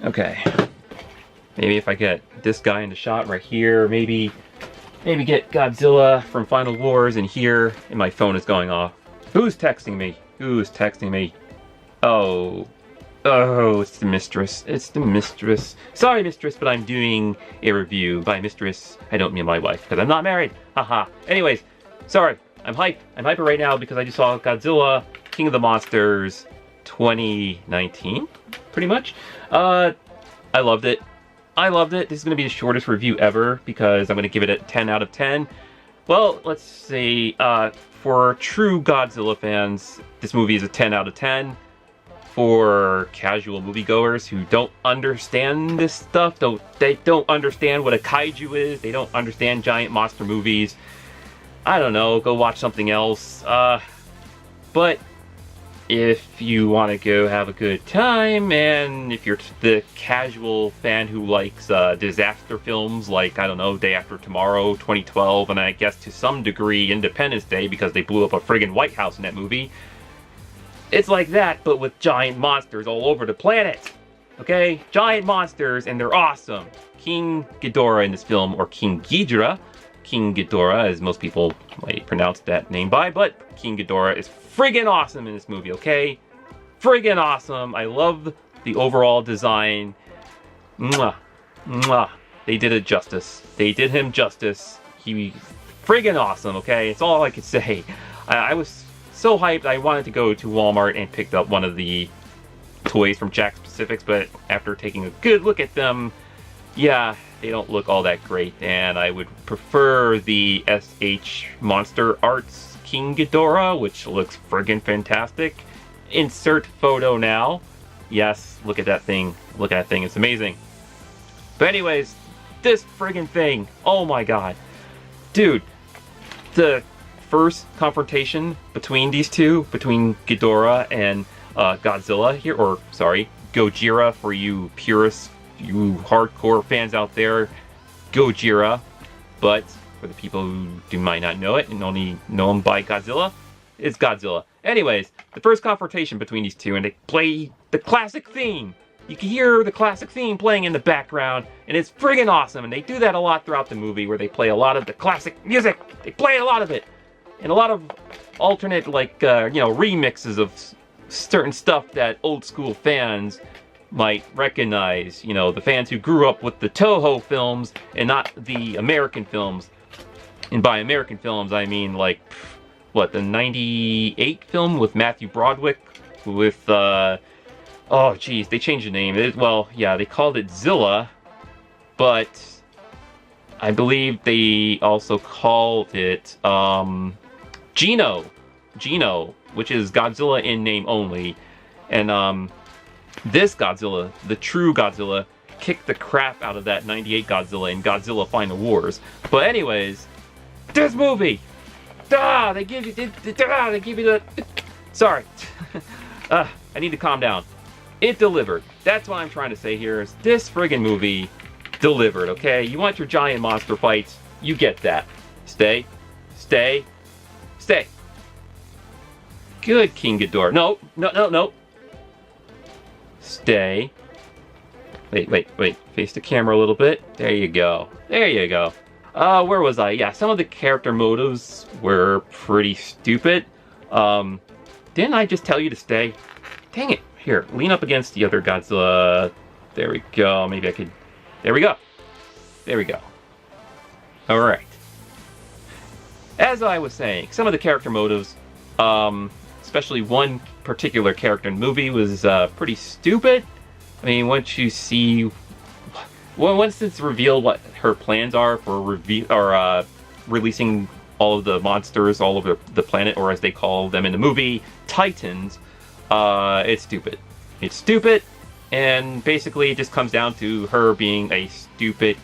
Okay. Maybe if I get this guy in the shot right here, maybe get Godzilla from Final Wars in here, and my phone is going off. Who's texting me? Who's texting me? Oh, it's the mistress. It's the mistress. Sorry, mistress, but I'm doing a review. By mistress, I don't mean my wife, because I'm not married. Haha. Anyways, sorry. I'm hyped. I'm hyper right now because I just saw Godzilla, King of the Monsters 2019, pretty much. I loved it. I loved it. This is going to be the shortest review ever because I'm going to give it a 10 out of 10. Well, let's see. For true Godzilla fans, this movie is a 10 out of 10. For casual moviegoers who don't understand this stuff, they don't understand what a kaiju is, they don't understand giant monster movies, I don't know, go watch something else. But if you want to go have a good time, and if you're the casual fan who likes disaster films like, I don't know, Day After Tomorrow, 2012, and I guess to some degree Independence Day because they blew up a friggin' White House in that movie, it's like that, but with giant monsters all over the planet. Okay? Giant monsters, and they're awesome. King Ghidorah in this film, or King Ghidorah. King Ghidorah, as most people might pronounce that name by, but King Ghidorah is friggin' awesome in this movie, okay? Friggin' awesome. I love the overall design. Mwah. Mwah. They did it justice. They did him justice. He friggin' awesome, okay? It's all I could say. I was so hyped, I wanted to go to Walmart and picked up one of the toys from Jack's Pacifics, but after taking a good look at them, yeah, they don't look all that great, and I would prefer the SH Monster Arts King Ghidorah, which looks friggin' fantastic. Insert photo now. Yes, look at that thing. Look at that thing, it's amazing. But anyways, this friggin' thing, oh my god. Dude, the first confrontation between these two, between Ghidorah and Godzilla here, or sorry, Gojira for you purists, you hardcore fans out there, Gojira. But for the people who might not know it and only know him by Godzilla, it's Godzilla. Anyways, the first confrontation between these two, and they play the classic theme. You can hear the classic theme playing in the background, and it's friggin' awesome. And they do that a lot throughout the movie, where they play a lot of the classic music. They play a lot of it. And a lot of alternate, like, remixes of certain stuff that old school fans might recognize. You know, the fans who grew up with the Toho films and not the American films. And by American films, I mean, like, what, the 98 film with Matthew Broderick with, oh, geez, they changed the name. They called it Zilla, but I believe they also called it, Gino, which is Godzilla in name only. And this Godzilla, the true Godzilla, kicked the crap out of that 98 Godzilla in Godzilla Final Wars. But anyways, this movie, they give you the, sorry, I need to calm down. It delivered. That's what I'm trying to say here, is this friggin' movie delivered, okay? You want your giant monster fights, you get that. Stay. Good, King Ghidorah. No. Stay. Wait. Face the camera a little bit. There you go. Where was I? Yeah, some of the character motives were pretty stupid. Didn't I just tell you to stay? Dang it. Here, lean up against the other Godzilla. There we go. Maybe I could... There we go. Alright. As I was saying, some of the character motives, especially one particular character in the movie, was pretty stupid. I mean, once it's revealed what her plans are for releasing all of the monsters all over the planet, or as they call them in the movie, Titans, it's stupid. It's stupid, and basically it just comes down to her being a stupid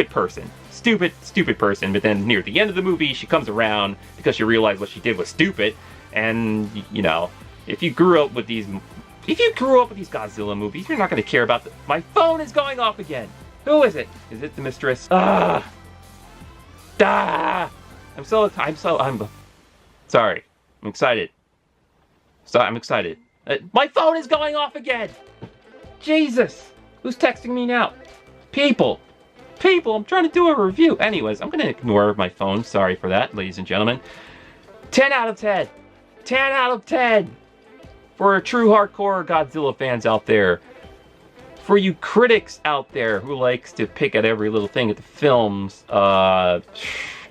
person. Stupid person, but then near the end of the movie, she comes around because she realized what she did was stupid. And, you know, if you grew up with these Godzilla movies, you're not going to care about my phone is going off again. Who is it? Is it the mistress? I'm sorry. I'm excited. My phone is going off again. Jesus. Who's texting me now? People! People, I'm trying to do a review. Anyways, I'm going to ignore my phone. Sorry for that, ladies and gentlemen. 10 out of 10. 10 out of 10. For true hardcore Godzilla fans out there. For you critics out there who likes to pick at every little thing at the films, you're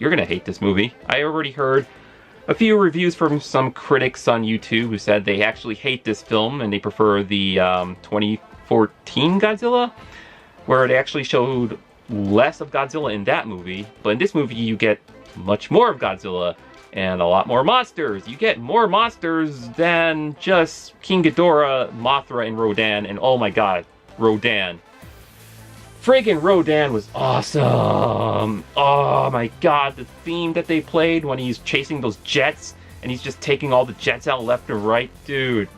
going to hate this movie. I already heard a few reviews from some critics on YouTube who said they actually hate this film and they prefer the 2014 Godzilla, where they actually showed less of Godzilla in that movie. But in this movie, you get much more of Godzilla and a lot more monsters. You get more monsters than just King Ghidorah, Mothra, and Rodan. And oh my god, Rodan. Friggin' Rodan was awesome. Oh my god, the theme that they played when he's chasing those jets and he's just taking all the jets out left and right. Dude,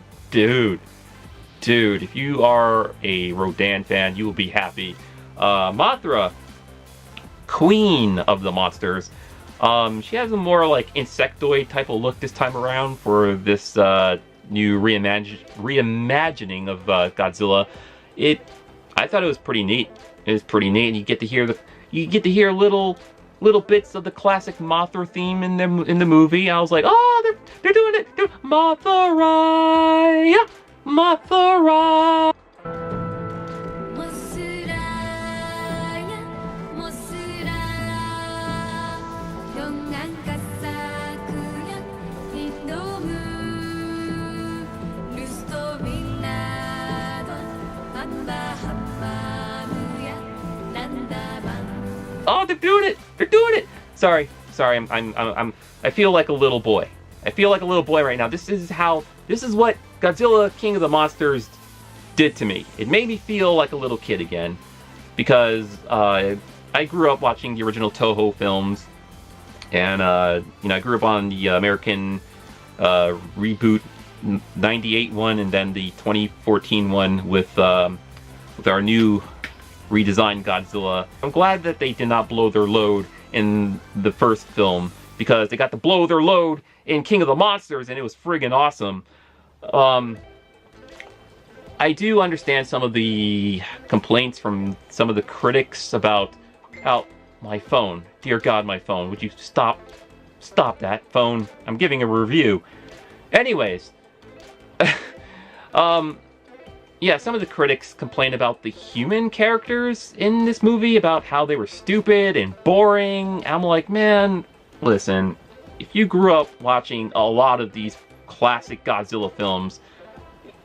if you are a Rodan fan, you will be happy. Mothra, queen of the monsters. She has a more like insectoid type of look this time around for this new reimagining of Godzilla. I thought it was pretty neat. It was pretty neat. You get to hear little bits of the classic Mothra theme in the movie. I was like, oh, they're doing it. Mothra, yeah, Mothra. Oh, they're doing it! They're doing it! Sorry. I feel like a little boy. I feel like a little boy right now. This is what Godzilla, King of the Monsters did to me. It made me feel like a little kid again. Because, I grew up watching the original Toho films. And, I grew up on the American, reboot 98 one and then the 2014 one with our new redesigned Godzilla. I'm glad that they did not blow their load in the first film, because they got to blow their load in King of the Monsters and it was friggin' awesome. I do understand some of the complaints from some of the critics about how my phone, dear God, my phone, would you stop that phone? I'm giving a review. Anyways, yeah, some of the critics complained about the human characters in this movie, about how they were stupid and boring. I'm like, man, listen, if you grew up watching a lot of these classic Godzilla films,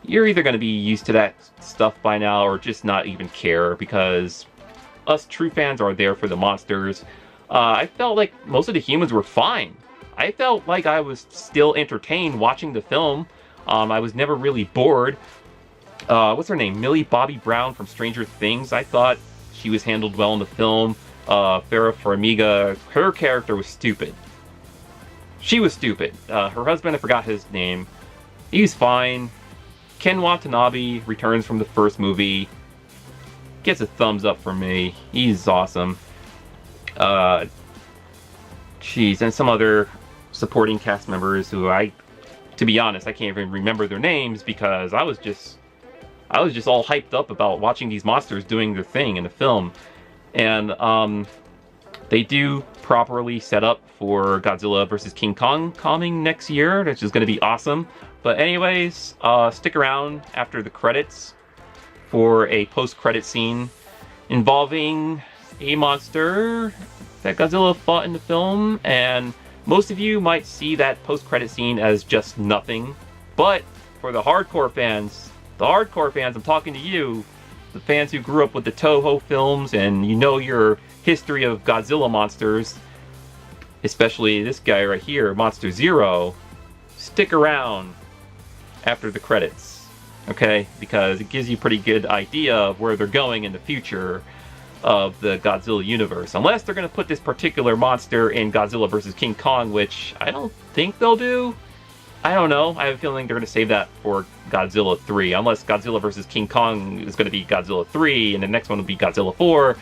you're either going to be used to that stuff by now or just not even care, because us true fans are there for the monsters. I felt like most of the humans were fine. I felt like I was still entertained watching the film. I was never really bored. What's her name? Millie Bobby Brown from Stranger Things. I thought she was handled well in the film. Farrah Farmiga, her character was stupid. She was stupid. Her husband, I forgot his name. He's fine. Ken Watanabe returns from the first movie. Gets a thumbs up from me. He's awesome. Jeez, and some other supporting cast members who to be honest, I can't even remember their names, because I was just all hyped up about watching these monsters doing their thing in the film. And they do properly set up for Godzilla vs. King Kong coming next year, which is going to be awesome. But anyways, stick around after the credits for a post-credit scene involving a monster that Godzilla fought in the film. And most of you might see that post-credit scene as just nothing. But for the hardcore fans, I'm talking to you, the fans who grew up with the Toho films and you know your history of Godzilla monsters, especially this guy right here, Monster Zero, stick around after the credits, okay? Because it gives you a pretty good idea of where they're going in the future of the Godzilla universe. Unless they're going to put this particular monster in Godzilla vs. King Kong, which I don't think they'll do. I don't know. I have a feeling they're going to save that for Godzilla 3. Unless Godzilla vs. King Kong is going to be Godzilla 3 and the next one will be Godzilla 4.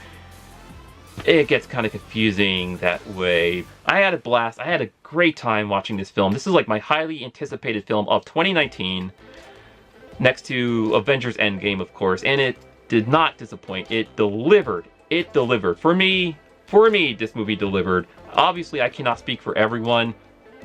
It gets kind of confusing that way. I had a blast. I had a great time watching this film. This is like my highly anticipated film of 2019. Next to Avengers Endgame, of course. And did not disappoint. It delivered. It delivered. For me, this movie delivered. Obviously, I cannot speak for everyone.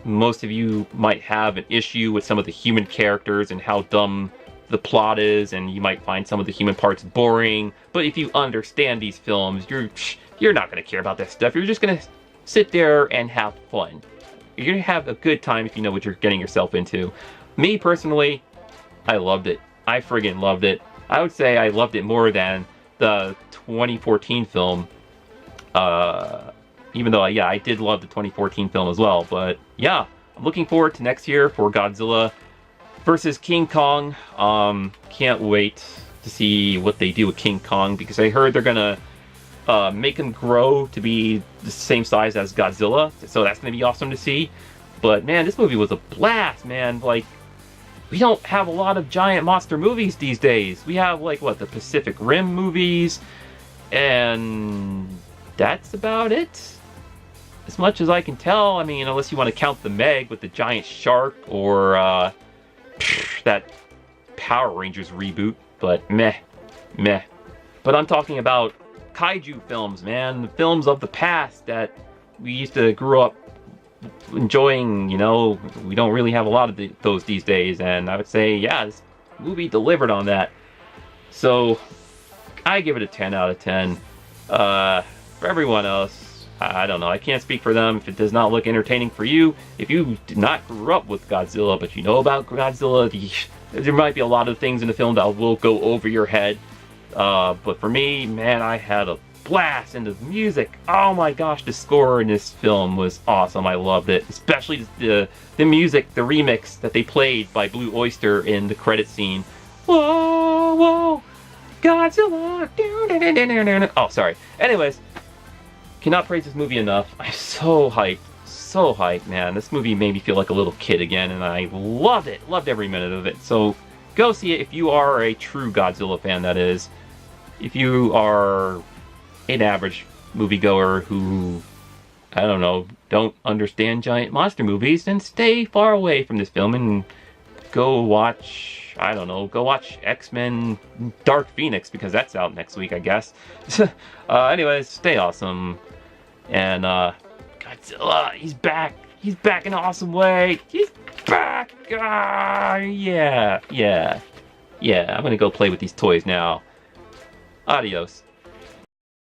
Most of you might have an issue with some of the human characters and how dumb the plot is, and you might find some of the human parts boring. But if you understand these films, you're not going to care about that stuff. You're just going to sit there and have fun. You're going to have a good time if you know what you're getting yourself into. Me, personally, I loved it. I friggin' loved it. I would say I loved it more than the 2014 film. Even though, yeah, I did love the 2014 film as well. But, yeah, I'm looking forward to next year for Godzilla versus King Kong. Can't wait to see what they do with King Kong, because I heard they're gonna make him grow to be the same size as Godzilla, so that's gonna be awesome to see. But man, this movie was a blast, man. Like, we don't have a lot of giant monster movies these days. We have, like, what, the Pacific Rim movies, and that's about it. As much as I can tell. I mean, unless you want to count the Meg with the giant shark, or that Power Rangers reboot, but meh. But I'm talking about kaiju films, man. The films of the past that we used to grow up enjoying, you know. We don't really have a lot of those these days, and I would say, yeah, this movie delivered on that. So, I give it a 10 out of 10. For everyone else, I don't know. I can't speak for them. If it does not look entertaining for you, if you did not grow up with Godzilla, but you know about Godzilla, there might be a lot of things in the film that will go over your head. But for me, man, I had a blast. And the music, oh my gosh, the score in this film was awesome. I loved it. Especially the music, the remix that they played by Blue Oyster in the credit scene. Whoa, whoa, Godzilla. Oh, sorry. Anyways, cannot praise this movie enough. I'm so hyped, man. This movie made me feel like a little kid again, and I loved it. Loved every minute of it. So go see it if you are a true Godzilla fan, that is. If you are an average moviegoer who, I don't know, don't understand giant monster movies, then stay far away from this film and go watch, I don't know, go watch X-Men Dark Phoenix, because that's out next week, I guess. Anyways, stay awesome. And Godzilla, he's back. He's back in an awesome way. He's back. Yeah. I'm gonna go play with these toys now. Adios.